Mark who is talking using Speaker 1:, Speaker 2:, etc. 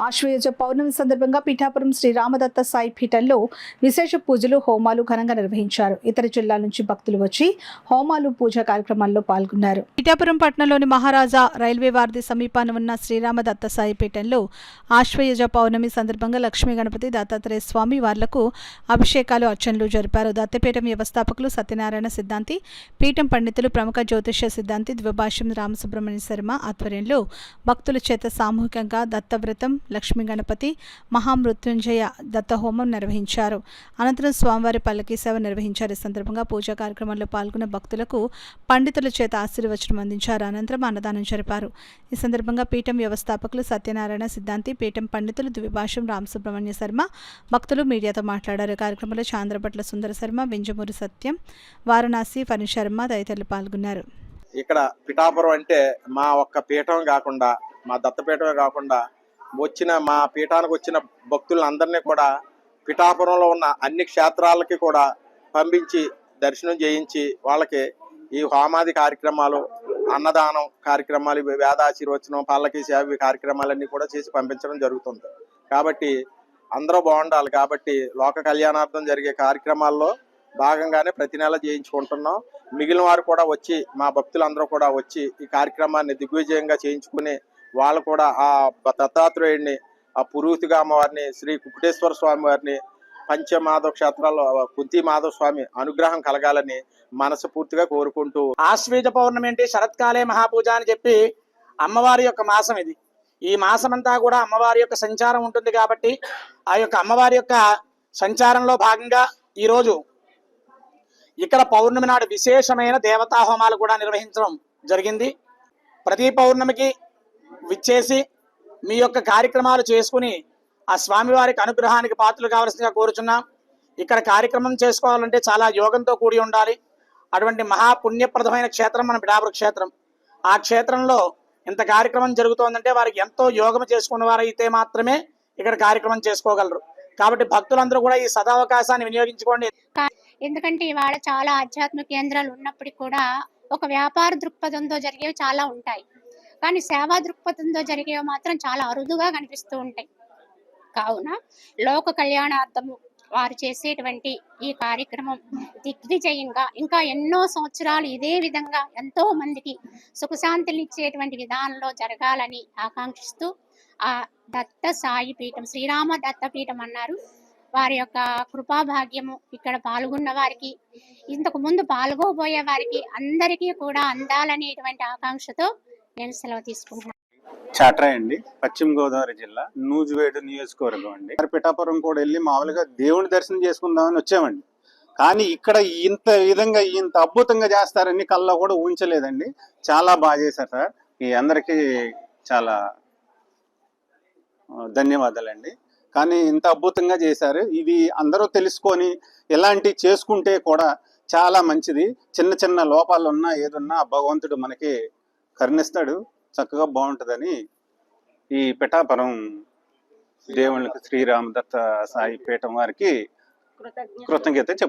Speaker 1: ఆశ్వయుజ పౌర్ణమి సందర్భంగా పిఠాపురం శ్రీ రామదత్త సాయి పీఠంలో విశేష పూజలు హోమాలు ఘనంగా నిర్వహించారు. ఇతర జిల్లాల నుంచి భక్తులు వచ్చి హోమాలు పూజా కార్యక్రమాల్లో పాల్గొన్నారు. పిఠాపురం పట్టణంలోని మహారాజా రైల్వే వారధి సమీపాన ఉన్న శ్రీరామదత్త సాయి పీఠంలో ఆశ్వయుజ పౌర్ణమి సందర్భంగా లక్ష్మీ గణపతి దత్తాత్రేయ స్వామి వార్లకు అభిషేకాలు అర్చనలు జరిపారు. దత్తపీఠం వ్యవస్థాపకులు సత్యనారాయణ సిద్ధాంతి, పీఠం పండితులు ప్రముఖ జ్యోతిష్య సిద్ధాంతి ద్విభాష్యం రామసుబ్రహ్మణ్య శర్మ ఆధ్వర్యంలో భక్తుల చేత సామూహికంగా దత్తవ్రతం, లక్ష్మీ గణపతి, మహామృత్యుంజయ దత్తహోమం నిర్వహించారు. అనంతరం స్వామివారి పల్లకీ సేవ నిర్వహించారు. ఈ సందర్భంగా పూజా కార్యక్రమంలో పాల్గొన్న భక్తులకు పండితుల చేత ఆశీర్వచనం అందించారు. అనంతరం అన్నదానం జరిపారు. ఈ సందర్భంగా పీఠం వ్యవస్థాపకులు సత్యనారాయణ సిద్ధాంతి, పీఠం పండితులు ద్విభాష్యం రామసుబ్రహ్మణ్య శర్మ భక్తులు మీడియాతో మాట్లాడారు. కార్యక్రమంలో చాంద్రపట్ల సుందర శర్మ, వెంజమూరి సత్యం, వారణాసి ఫణి శర్మ తదితరులు పాల్గొన్నారు.
Speaker 2: ఇక్కడ పిఠాపురం అంటే మా ఒక్క పీఠం కాకుండా, మా దత్తపీఠమే కాకుండా మా పీఠానికి వచ్చిన భక్తులందరినీ కూడా పిఠాపురంలో ఉన్న అన్ని క్షేత్రాలకి కూడా పంపించి దర్శనం చేయించి వాళ్ళకి ఈ హోమాది కార్యక్రమాలు, అన్నదానం కార్యక్రమాలు, వేదాశీర్వచనం, పల్లకీ సేవ కార్యక్రమాలన్నీ కూడా చేసి పంపించడం జరుగుతుంది. కాబట్టి అందరూ బాగుండాలి. కాబట్టి లోక కళ్యాణార్థం జరిగే కార్యక్రమాల్లో భాగంగానే ప్రతి నెల చేయించుకుంటున్నాం. మిగిలిన వారు కూడా వచ్చి, మా భక్తులందరూ కూడా వచ్చి ఈ కార్యక్రమాన్ని దిగ్విజయంగా చేయించుకుని వాళ్ళు కూడా ఆ దత్తాత్రేయుడిని, ఆ పురోహితిగా అమ్మవారిని, శ్రీ కుకుటేశ్వర స్వామి వారిని, పంచమాధవ క్షేత్రాల్లో కుంతి మాధవ స్వామి అనుగ్రహం కలగాలని మనస్ఫూర్తిగా కోరుకుంటూ,
Speaker 3: ఆశ్వీజ పౌర్ణమి అంటే శరత్కాలే మహాపూజ అని చెప్పి అమ్మవారి యొక్క మాసం ఇది. ఈ మాసమంతా కూడా అమ్మవారి యొక్క సంచారం ఉంటుంది. కాబట్టి ఆ యొక్క అమ్మవారి యొక్క సంచారంలో భాగంగా ఈరోజు ఇక్కడ పౌర్ణమి నాడు విశేషమైన దేవతా హోమాలు కూడా నిర్వహించడం జరిగింది. ప్రతి పౌర్ణమికి విచ్చేసి మీ యొక్క కార్యక్రమాలు చేసుకుని ఆ స్వామివారికి అనుగ్రహానికి పాత్రలు కావాల్సిందిగా కోరుచున్నాం. ఇక్కడ కార్యక్రమం చేసుకోవాలంటే చాలా యోగంతో కూడి ఉండాలి. అటువంటి మహాపుణ్యప్రదమైన క్షేత్రం మన పిఠాపురం క్షేత్రం. ఆ క్షేత్రంలో ఇంత కార్యక్రమం జరుగుతోందంటే వారికి ఎంతో యోగం చేసుకున్న వారైతే మాత్రమే ఇక్కడ కార్యక్రమం చేసుకోగలరు. కాబట్టి భక్తులందరూ కూడా ఈ సదావకాశాన్ని వినియోగించుకోండి.
Speaker 4: ఎందుకంటే ఇవాళ చాలా ఆధ్యాత్మిక కేంద్రాలు ఉన్నప్పటికీ కూడా ఒక వ్యాపార దృక్పథంతో జరిగేవి చాలా ఉంటాయి, కానీ సేవా దృక్పథంతో జరిగేవి మాత్రం చాలా అరుదుగా కనిపిస్తూ ఉంటాయి. కావున లోక కళ్యాణార్థము వారు చేసేటువంటి ఈ కార్యక్రమం దిగ్విజయంగా ఇంకా ఎన్నో సంవత్సరాలు ఇదే విధంగా ఎంతో మందికి సుఖశాంతులు ఇచ్చేటువంటి విధానంలో జరగాలని ఆకాంక్షిస్తూ ఆ దత్త సాయి పీఠం, శ్రీరామ దత్తపీఠం అన్నారు, వారి యొక్క కృపాభాగ్యము ఇక్కడ పాల్గొన్న వారికి, ఇంతకు ముందు పాల్గొబోయే వారికి అందరికీ కూడా అందాలనేటువంటి ఆకాంక్షతో నేను సెలవు తీసుకుంటున్నాను.
Speaker 5: చాట్రా అండి, పశ్చిమ గోదావరి జిల్లా, నూజివేడు నియోజకవర్గం అండి. పిఠాపురం కూడా వెళ్ళి మామూలుగా దేవుని దర్శనం చేసుకుందామని వచ్చామండి. కానీ ఇక్కడ ఇంత విధంగా ఇంత అద్భుతంగా చేస్తారని కల్లో కూడా ఊహించలేదండి. చాలా బాగా చేశారు సార్. ఈ అందరికీ చాలా ధన్యవాదాలండి. కానీ ఇంత అద్భుతంగా చేశారు. ఇది అందరూ తెలుసుకొని ఇలాంటి చేసుకుంటే కూడా చాలా మంచిది. చిన్న చిన్న లోపాలు ఉన్నా ఏదున్నా భగవంతుడు మనకి కరుణిస్తాడు, చక్కగా బాగుంటుందని ఈ పిఠాపురం దేవుళ్ళకి శ్రీరామదత్త సాయి పీఠం వారికి కృతజ్ఞత చెప్తాను.